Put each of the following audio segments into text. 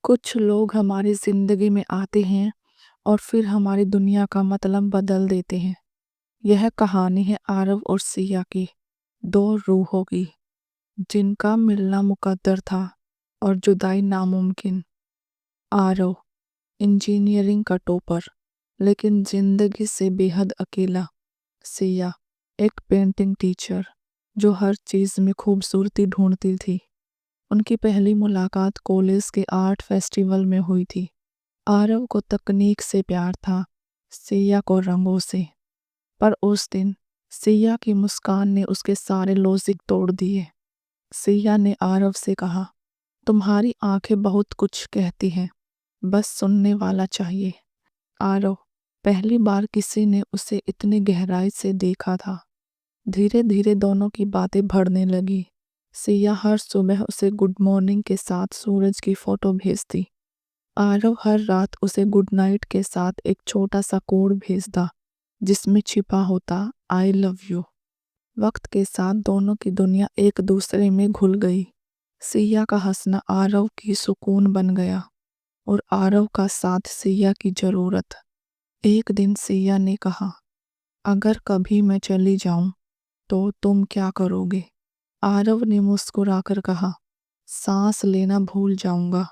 कुछ लोग हमारी जिंदगी में आते हैं और फिर हमारी दुनिया का मतलब बदल देते हैं। यह कहानी है आरव और सिया की, दो रूहों की, जिनका मिलना मुकद्दर था और जुदाई नामुमकिन। आरव इंजीनियरिंग का टॉपर, लेकिन जिंदगी से बेहद अकेला। सिया एक पेंटिंग टीचर जो हर चीज में खूबसूरती ढूंढती थी। उनकी पहली मुलाकात कॉलेज के आर्ट फेस्टिवल में हुई थी। आरव को तकनीक से प्यार था, सिया को रंगों से। पर उस दिन सिया की मुस्कान ने उसके सारे लॉजिक तोड़ दिए। सिया ने आरव से कहा, तुम्हारी आंखें बहुत कुछ कहती हैं, बस सुनने वाला चाहिए। आरव पहली बार किसी ने उसे इतनी गहराई से देखा था। धीरे धीरे दोनों की बातें बढ़ने लगी। सिया हर सुबह उसे गुड मॉर्निंग के साथ सूरज की फोटो भेजती। आरव हर रात उसे गुड नाइट के साथ एक छोटा सा कोड भेजता, जिसमें छिपा होता आई लव यू। वक्त के साथ दोनों की दुनिया एक दूसरे में घुल गई। सिया का हंसना आरव की सुकून बन गया और आरव का साथ सिया की जरूरत। एक दिन सिया ने कहा, अगर कभी मैं चली जाऊं तो तुम क्या करोगे? आरव ने मुस्कुराकर कहा, सांस लेना भूल जाऊंगा।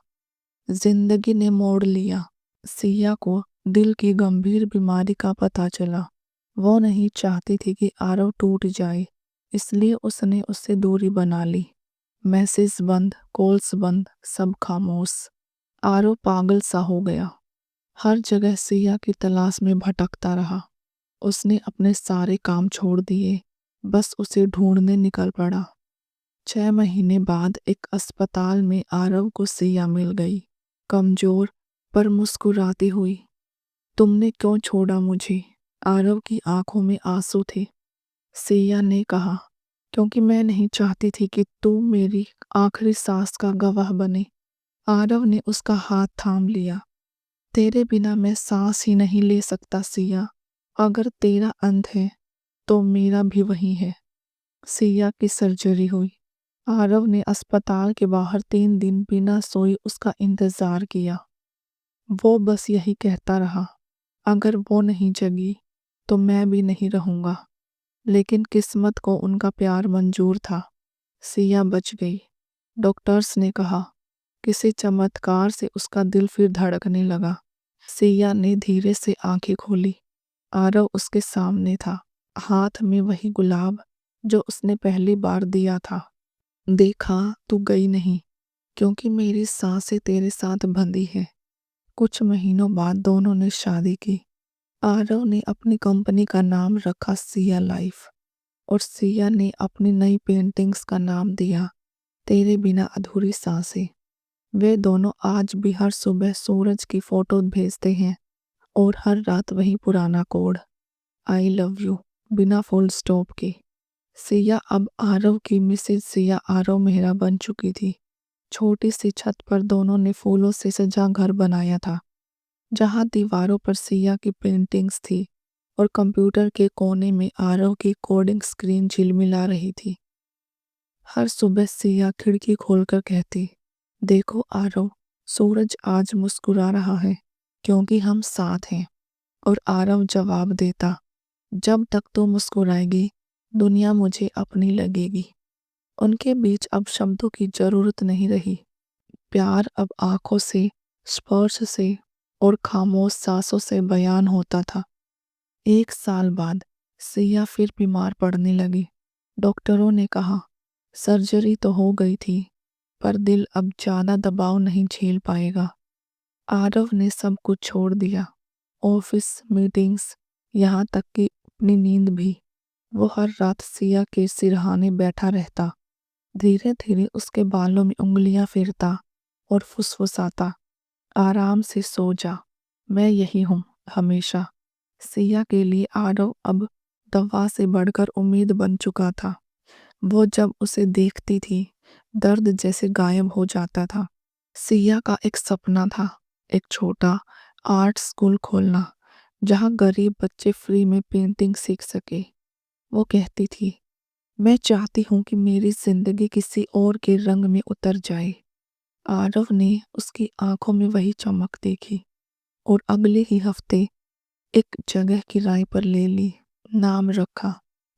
जिंदगी ने मोड़ लिया। सिया को दिल की गंभीर बीमारी का पता चला। वो नहीं चाहती थी कि आरव टूट जाए, इसलिए उसने उससे दूरी बना ली। मैसेज बंद, कॉल्स बंद, सब खामोश। आरव पागल सा हो गया। हर जगह सिया की तलाश में भटकता रहा। उसने अपने सारे काम छोड़ दिए, बस उसे ढूंढने निकल पड़ा। 6 महीने बाद एक अस्पताल में आरव को सिया मिल गई, कमजोर पर मुस्कुराती हुई। तुमने क्यों छोड़ा मुझे? आरव की आंखों में आंसू थे। सिया ने कहा, क्योंकि मैं नहीं चाहती थी कि तू मेरी आखिरी सांस का गवाह बने। आरव ने उसका हाथ थाम लिया। तेरे बिना मैं सांस ही नहीं ले सकता सिया। अगर तेरा अंत है तो मेरा भी वही है। सिया की सर्जरी हुई। आरव ने अस्पताल के बाहर 3 दिन बिना सोए उसका इंतजार किया। वो बस यही कहता रहा, अगर वो नहीं जगी तो मैं भी नहीं रहूंगा। लेकिन किस्मत को उनका प्यार मंजूर था। सिया बच गई। डॉक्टर्स ने कहा, किसी चमत्कार से उसका दिल फिर धड़कने लगा। सिया ने धीरे से आंखें खोली। आरव उसके सामने था, हाथ में वही गुलाब जो उसने पहली बार दिया था। देखा, तू गई नहीं, क्योंकि मेरी सांसें तेरे साथ बंधी है। कुछ महीनों बाद दोनों ने शादी की। आरव ने अपनी कंपनी का नाम रखा सिया लाइफ और सिया ने अपनी नई पेंटिंग्स का नाम दिया तेरे बिना अधूरी सांसें। वे दोनों आज भी हर सुबह सूरज की फोटो भेजते हैं और हर रात वही पुराना कोड, आई लव यू, बिना फुल स्टॉप के। सिया अब आरव की मिसेज सिया आरव मेहरा बन चुकी थी। छोटी सी छत पर दोनों ने फूलों से सजा घर बनाया था, जहां दीवारों पर सिया की पेंटिंग्स थी और कंप्यूटर के कोने में आरव की कोडिंग स्क्रीन झिलमिला रही थी। हर सुबह सिया खिड़की खोलकर कहती, देखो आरव, सूरज आज मुस्कुरा रहा है क्योंकि हम साथ हैं। और आरव जवाब देता, जब तक तू मुस्कुराएगी दुनिया मुझे अपनी लगेगी। उनके बीच अब शब्दों की जरूरत नहीं रही। प्यार अब आंखों से, स्पर्श से और खामोश सांसों से बयान होता था। 1 साल बाद सिया फिर बीमार पड़ने लगी। डॉक्टरों ने कहा, सर्जरी तो हो गई थी, पर दिल अब ज्यादा दबाव नहीं झेल पाएगा। आरव ने सब कुछ छोड़ दिया, ऑफिस, मीटिंग्स, यहाँ तक कि अपनी नींद भी। वो हर रात सिया के सिरहाने बैठा रहता, धीरे धीरे उसके बालों में उंगलियां फेरता और फुसफुसाता, आराम से सो जा, मैं यही हूं हमेशा। सिया के लिए आरव अब दवा से बढ़कर उम्मीद बन चुका था। वो जब उसे देखती थी, दर्द जैसे गायब हो जाता था। सिया का एक सपना था, एक छोटा आर्ट स्कूल खोलना, जहां गरीब बच्चे फ्री में पेंटिंग सीख सके। वो कहती थी, मैं चाहती हूं कि मेरी जिंदगी किसी और के रंग में उतर जाए। आरव ने उसकी आंखों में वही चमक देखी और अगले ही हफ्ते एक जगह किराए पर ले ली। नाम रखा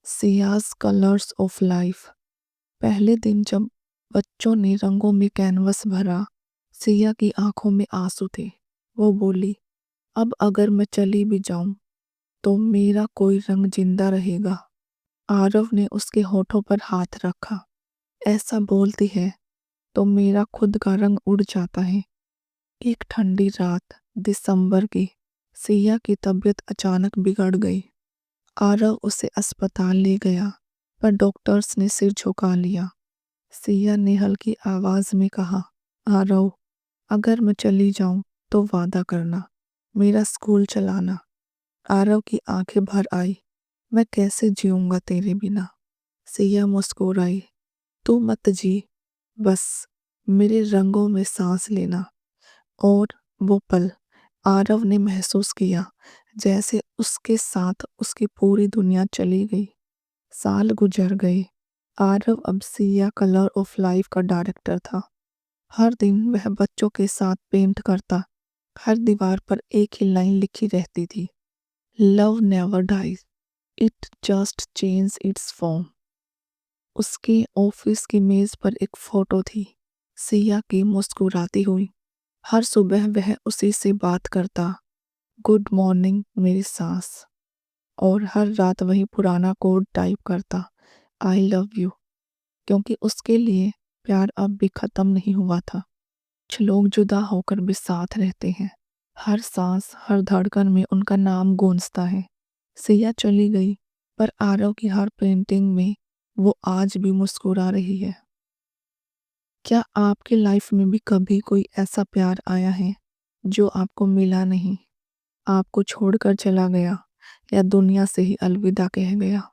सियाज कलर्स ऑफ लाइफ। पहले दिन जब बच्चों ने रंगों में कैनवस भरा, सिया की आंखों में आंसू थे। वो बोली, अब अगर मैं चली भी जाऊं तो मेरा कोई रंग जिंदा रहेगा। आरव ने उसके होठों पर हाथ रखा। ऐसा बोलती है तो मेरा खुद का रंग उड़ जाता है। एक ठंडी रात दिसंबर की, सिया की तबीयत अचानक बिगड़ गई। आरव उसे अस्पताल ले गया पर डॉक्टर्स ने सिर झुका लिया। सिया ने हल्की आवाज में कहा, आरव, अगर मैं चली जाऊं तो वादा करना, मेरा स्कूल चलाना। आरव की आंखें भर आई। मैं कैसे जीऊंगा तेरे बिना। सिया मुस्कुराई। तू मत जी, बस मेरे रंगों में सांस लेना। और वो पल आरव ने महसूस किया जैसे उसके साथ उसकी पूरी दुनिया चली गई। साल गुजर गए। आरव अब सिया कलर ऑफ लाइफ का डायरेक्टर था। हर दिन वह बच्चों के साथ पेंट करता। हर दीवार पर एक ही लाइन लिखी रहती थी, love never dies, it just change its form. उसके ऑफिस की मेज पर एक फोटो थी, सिया की मुस्कुराती हुई। हर सुबह वह उसी से बात करता, गुड मॉर्निंग मेरी सास। और हर रात वही पुराना कोड टाइप करता, आई लव यू। क्योंकि उसके लिए प्यार अब भी खत्म नहीं हुआ था। कुछ लोग जुदा होकर भी साथ रहते हैं। हर सांस, हर धड़कन में उनका नाम गूंजता है। सिया चली गई पर आरव की हर पेंटिंग में वो आज भी मुस्कुरा रही है। क्या आपकी लाइफ में भी कभी कोई ऐसा प्यार आया है जो आपको मिला नहीं, आपको छोड़कर चला गया या दुनिया से ही अलविदा कह गया?